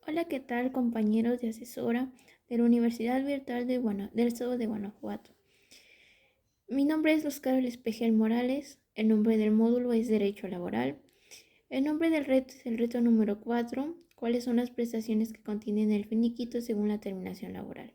Hola, ¿qué tal, compañeros de asesora de la Universidad Virtual del Estado de Guanajuato? Mi nombre es Luz Carol Espejel Morales, el nombre del módulo es Derecho Laboral. El nombre del reto es el reto número 4, ¿cuáles son las prestaciones que contienen el finiquito según la terminación laboral?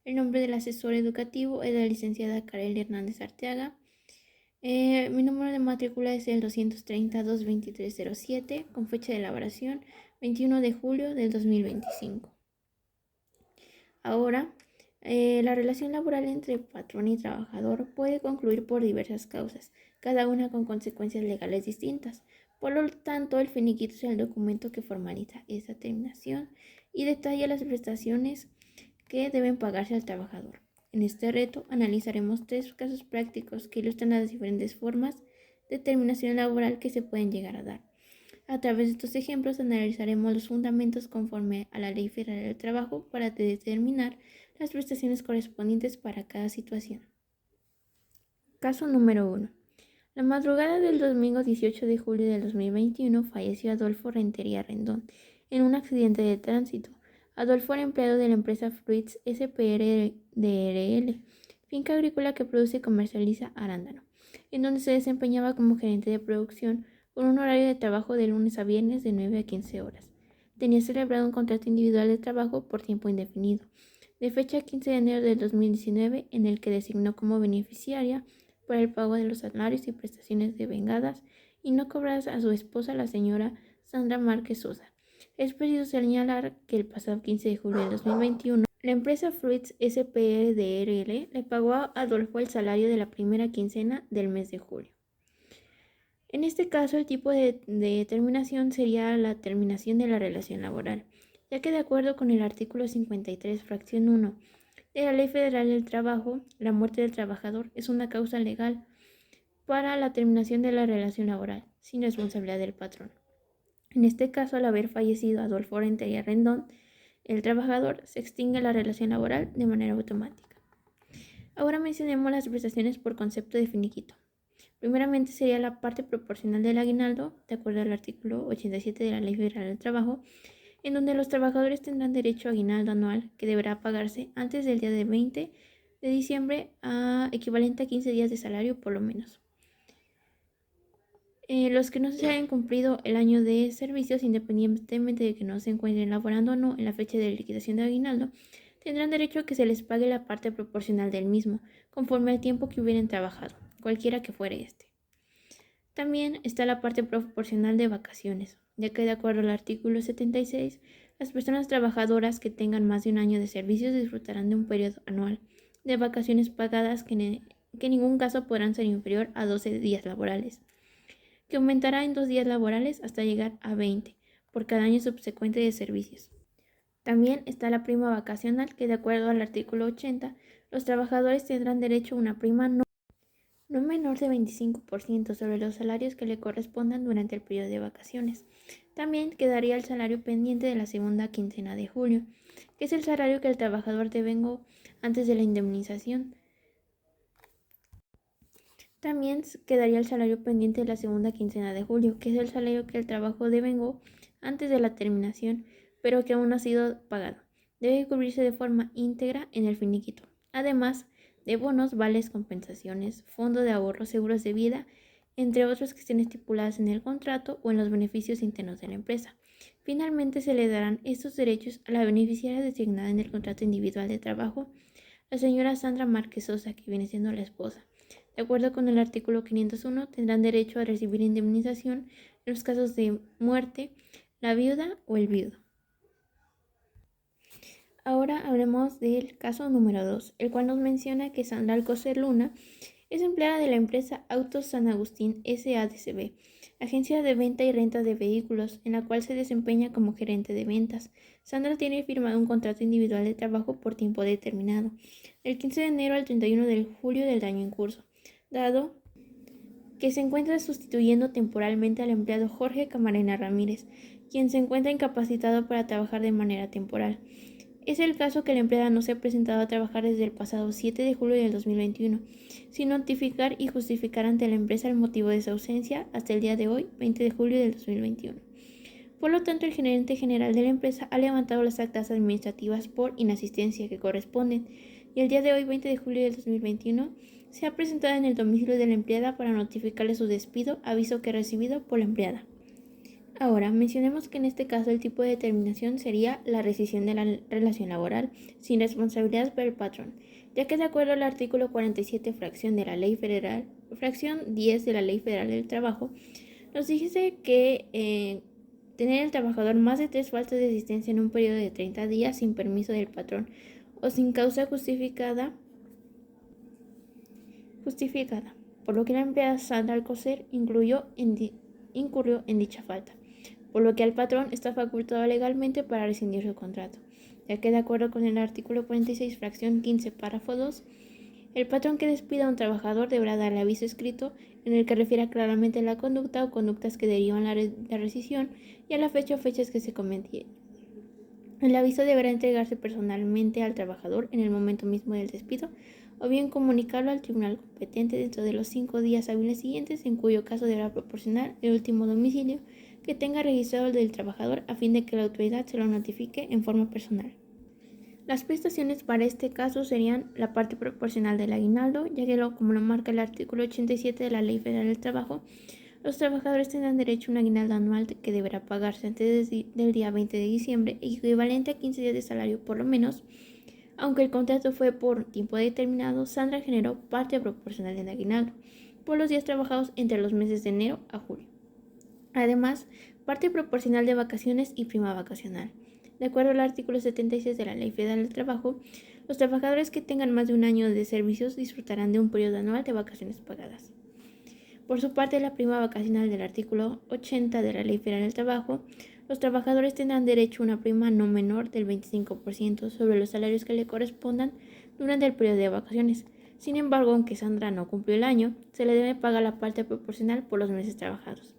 El nombre del asesor educativo es la licenciada Karel Hernández Arteaga. Mi número de matrícula es el 230-22307, con fecha de elaboración 21 de julio del 2025. Ahora, la relación laboral entre patrón y trabajador puede concluir por diversas causas, cada una con consecuencias legales distintas. Por lo tanto, el finiquito es el documento que formaliza esa terminación y detalla las prestaciones que deben pagarse al trabajador. En este reto analizaremos 3 casos prácticos que ilustran las diferentes formas de terminación laboral que se pueden llegar a dar. A través de estos ejemplos analizaremos los fundamentos conforme a la Ley Federal del Trabajo para determinar las prestaciones correspondientes para cada situación. Caso número 1. La madrugada del domingo 18 de julio del 2021 falleció Adolfo Rentería Rendón en un accidente de tránsito. Adolfo era empleado de la empresa Fruits SPR DRL, finca agrícola que produce y comercializa arándano, en donde se desempeñaba como gerente de producción con un horario de trabajo de lunes a viernes de 9 a 15 horas. Tenía celebrado un contrato individual de trabajo por tiempo indefinido, de fecha 15 de enero del 2019, en el que designó como beneficiaria por el pago de los salarios y prestaciones devengadas y no cobradas a su esposa, la señora Sandra Márquez Sosa. Es preciso señalar que el pasado 15 de julio del 2021, la empresa Fruits SPR DRL le pagó a Adolfo el salario de la primera quincena del mes de julio. En este caso, el tipo de terminación sería la terminación de la relación laboral, ya que de acuerdo con el artículo 53, fracción 1 de la Ley Federal del Trabajo, la muerte del trabajador es una causa legal para la terminación de la relación laboral, sin responsabilidad del patrón. En este caso, al haber fallecido Adolfo Rentería Rendón, el trabajador, se extingue la relación laboral de manera automática. Ahora mencionemos las prestaciones por concepto de finiquito. Primeramente sería la parte proporcional del aguinaldo, de acuerdo al artículo 87 de la Ley Federal del Trabajo, en donde los trabajadores tendrán derecho a aguinaldo anual que deberá pagarse antes del día de 20 de diciembre, equivalente a 15 días de salario por lo menos. Los que no se hayan cumplido el año de servicios, independientemente de que no se encuentren laborando o no en la fecha de liquidación de aguinaldo, tendrán derecho a que se les pague la parte proporcional del mismo, conforme al tiempo que hubieran trabajado, cualquiera que fuere este. También está la parte proporcional de vacaciones, ya que de acuerdo al artículo 76, las personas trabajadoras que tengan más de un año de servicios disfrutarán de un periodo anual de vacaciones pagadas que en ningún caso podrán ser inferior a 12 días laborales, que aumentará en 2 días laborales hasta llegar a 20 por cada año subsecuente de servicios. También está la prima vacacional, que de acuerdo al artículo 80, los trabajadores tendrán derecho a una prima no menor de 25% sobre los salarios que le correspondan durante el periodo de vacaciones. También quedaría el salario pendiente de la segunda quincena de julio, que es el salario que el trabajador devengó antes de la indemnización. También quedaría el salario pendiente de la segunda quincena de julio, que es el salario que el trabajo devengó antes de la terminación, pero que aún no ha sido pagado. Debe cubrirse de forma íntegra en el finiquito. Además de bonos, vales, compensaciones, fondo de ahorro, seguros de vida, entre otros que estén estipulados en el contrato o en los beneficios internos de la empresa. Finalmente, se le darán estos derechos a la beneficiaria designada en el contrato individual de trabajo, la señora Sandra Márquez Sosa, que viene siendo la esposa. De acuerdo con el artículo 501, tendrán derecho a recibir indemnización en los casos de muerte, la viuda o el viudo. Ahora hablemos del caso número 2, el cual nos menciona que Sandra Alcocer Luna es empleada de la empresa Autos San Agustín SADCB, agencia de venta y renta de vehículos, en la cual se desempeña como gerente de ventas. Sandra tiene firmado un contrato individual de trabajo por tiempo determinado, del 15 de enero al 31 de julio del año en curso, dado que se encuentra sustituyendo temporalmente al empleado Jorge Camarena Ramírez, quien se encuentra incapacitado para trabajar de manera temporal. Es el caso que la empleada no se ha presentado a trabajar desde el pasado 7 de julio del 2021, sin notificar y justificar ante la empresa el motivo de su ausencia hasta el día de hoy, 20 de julio del 2021. Por lo tanto, el gerente general de la empresa ha levantado las actas administrativas por inasistencia que corresponden y el día de hoy, 20 de julio del 2021, se ha presentado en el domicilio de la empleada para notificarle su despido, aviso que ha recibido por la empleada. Ahora, mencionemos que en este caso el tipo de determinación sería la rescisión de la relación laboral sin responsabilidad para el patrón, ya que de acuerdo al artículo 47, fracción 10 de la Ley Federal del Trabajo, nos dice que tener el trabajador más de 3 faltas de asistencia en un periodo de 30 días sin permiso del patrón o sin causa justificada, por lo que la empleada Sandra Alcocer incurrió en dicha falta, por lo que el patrón está facultado legalmente para rescindir su contrato, ya que de acuerdo con el artículo 46, fracción 15, párrafo 2, el patrón que despida a un trabajador deberá darle aviso escrito en el que refiera claramente la conducta o conductas que derivan la rescisión y a la fecha o fechas que se cometieron. El aviso deberá entregarse personalmente al trabajador en el momento mismo del despido o bien comunicarlo al tribunal competente dentro de los 5 días hábiles siguientes, en cuyo caso deberá proporcionar el último domicilio que tenga registrado el del trabajador a fin de que la autoridad se lo notifique en forma personal. Las prestaciones para este caso serían la parte proporcional del aguinaldo, ya que como lo marca el artículo 87 de la Ley Federal del Trabajo, los trabajadores tendrán derecho a un aguinaldo anual que deberá pagarse antes del día 20 de diciembre, equivalente a 15 días de salario por lo menos. Aunque el contrato fue por tiempo determinado, Sandra generó parte proporcional del aguinaldo por los días trabajados entre los meses de enero a julio. Además, parte proporcional de vacaciones y prima vacacional. De acuerdo al artículo 76 de la Ley Federal del Trabajo, los trabajadores que tengan más de un año de servicios disfrutarán de un periodo anual de vacaciones pagadas. Por su parte, la prima vacacional del artículo 80 de la Ley Federal del Trabajo, los trabajadores tendrán derecho a una prima no menor del 25% sobre los salarios que le correspondan durante el periodo de vacaciones. Sin embargo, aunque Sandra no cumplió el año, se le debe pagar la parte proporcional por los meses trabajados.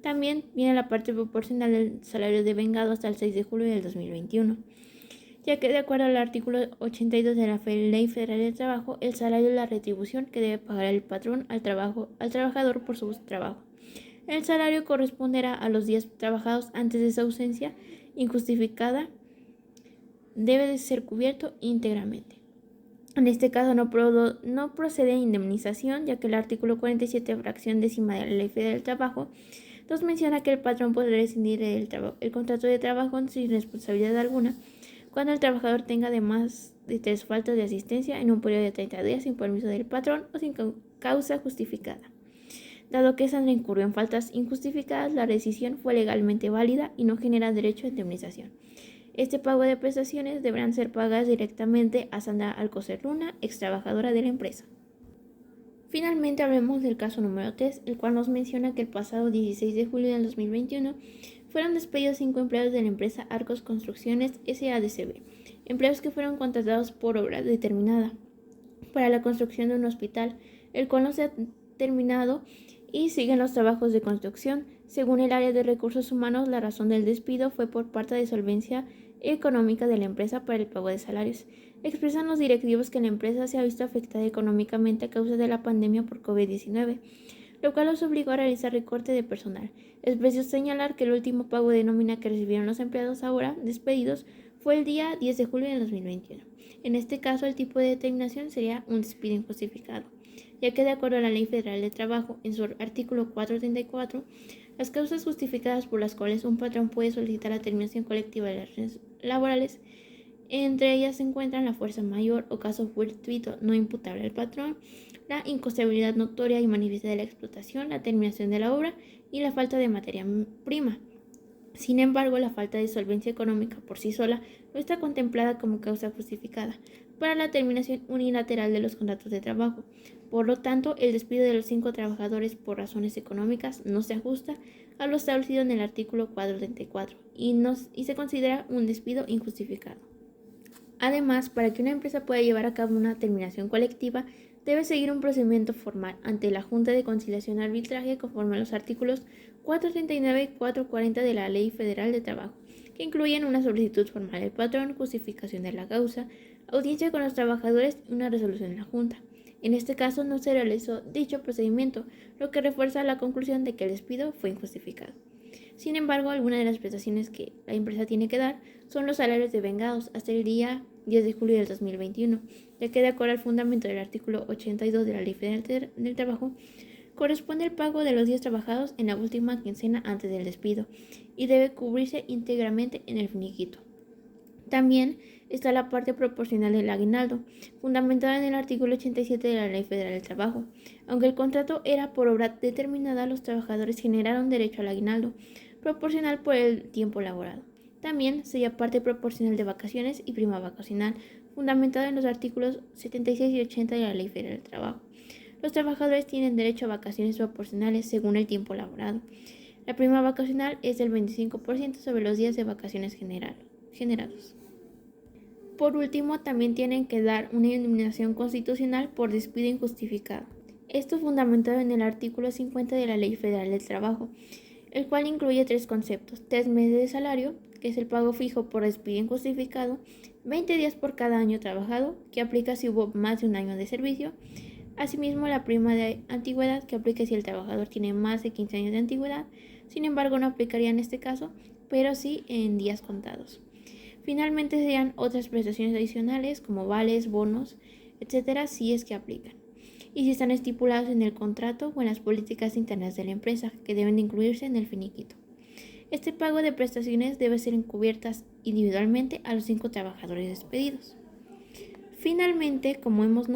También viene la parte proporcional del salario devengado hasta el 6 de julio del 2021, ya que de acuerdo al artículo 82 de la Ley Federal del Trabajo, el salario es la retribución que debe pagar el patrón al trabajador por su trabajo. El salario corresponderá a los días trabajados antes de su ausencia injustificada, debe de ser cubierto íntegramente. En este caso no procede indemnización, ya que el artículo 47, fracción 10 de la Ley Federal del Trabajo, nos menciona que el patrón podrá rescindir el contrato de trabajo sin responsabilidad alguna cuando el trabajador tenga de más de 3 faltas de asistencia en un periodo de 30 días sin permiso del patrón o sin causa justificada. Dado que Sandra incurrió en faltas injustificadas, la rescisión fue legalmente válida y no genera derecho a indemnización. Este pago de prestaciones deberán ser pagadas directamente a Sandra Alcocer Luna, ex trabajadora de la empresa. Finalmente hablemos del caso número 3, el cual nos menciona que el pasado 16 de julio del 2021 fueron despedidos 5 empleados de la empresa Arcos Construcciones SADCB, empleados que fueron contratados por obra determinada para la construcción de un hospital, el cual no se ha terminado y siguen los trabajos de construcción. Según el área de recursos humanos, la razón del despido fue por falta de solvencia económica de la empresa para el pago de salarios. Expresan los directivos que la empresa se ha visto afectada económicamente a causa de la pandemia por COVID-19, lo cual los obligó a realizar recorte de personal. Es preciso señalar que el último pago de nómina que recibieron los empleados ahora despedidos fue el día 10 de julio de 2021. En este caso, el tipo de determinación sería un despido injustificado, ya que de acuerdo a la Ley Federal de Trabajo, en su artículo 434, las causas justificadas por las cuales un patrón puede solicitar la terminación colectiva de las relaciones laborales, entre ellas se encuentran la fuerza mayor o caso fortuito no imputable al patrón, la inconstabilidad notoria y manifiesta de la explotación, la terminación de la obra y la falta de materia prima. Sin embargo, la falta de solvencia económica por sí sola no está contemplada como causa justificada para la terminación unilateral de los contratos de trabajo. Por lo tanto, el despido de los 5 trabajadores por razones económicas no se ajusta a lo establecido en el artículo 434 y se considera un despido injustificado. Además, para que una empresa pueda llevar a cabo una terminación colectiva, debe seguir un procedimiento formal ante la Junta de Conciliación y Arbitraje conforme a los artículos 439 y 440 de la Ley Federal de Trabajo, que incluyen una solicitud formal del patrón, justificación de la causa, audiencia con los trabajadores y una resolución en la Junta. En este caso no se realizó dicho procedimiento, lo que refuerza la conclusión de que el despido fue injustificado. Sin embargo, algunas de las prestaciones que la empresa tiene que dar son los salarios devengados hasta el día 10 de julio del 2021, ya que de acuerdo al fundamento del artículo 82 de la Ley Federal del Trabajo, corresponde el pago de los días trabajados en la última quincena antes del despido y debe cubrirse íntegramente en el finiquito. También está la parte proporcional del aguinaldo, fundamentada en el artículo 87 de la Ley Federal del Trabajo. Aunque el contrato era por obra determinada, los trabajadores generaron derecho al aguinaldo, proporcional por el tiempo laborado. También se llama parte proporcional de vacaciones y prima vacacional, fundamentada en los artículos 76 y 80 de la Ley Federal del Trabajo. Los trabajadores tienen derecho a vacaciones proporcionales según el tiempo laborado. La prima vacacional es del 25% sobre los días de vacaciones generados. Por último, también tienen que dar una indemnización constitucional por despido injustificado. Esto fundamentado en el artículo 50 de la Ley Federal del Trabajo, el cual incluye 3 conceptos: 3 meses de salario, que es el pago fijo por despido injustificado, 20 días por cada año trabajado, que aplica si hubo más de un año de servicio, asimismo la prima de antigüedad, que aplica si el trabajador tiene más de 15 años de antigüedad. Sin embargo, no aplicaría en este caso, pero sí en días contados. Finalmente serían otras prestaciones adicionales como vales, bonos, etcétera, si es que aplican, y si están estipulados en el contrato o en las políticas internas de la empresa, que deben de incluirse en el finiquito. Este pago de prestaciones debe ser encubiertas individualmente a los 5 trabajadores despedidos. Finalmente, como hemos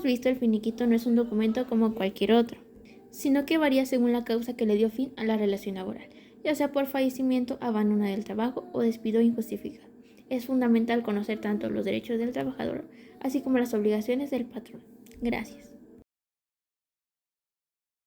visto, el finiquito no es un documento como cualquier otro, sino que varía según la causa que le dio fin a la relación laboral, ya sea por fallecimiento, abandono del trabajo o despido injustificado. Es fundamental conocer tanto los derechos del trabajador, así como las obligaciones del patrón. Gracias.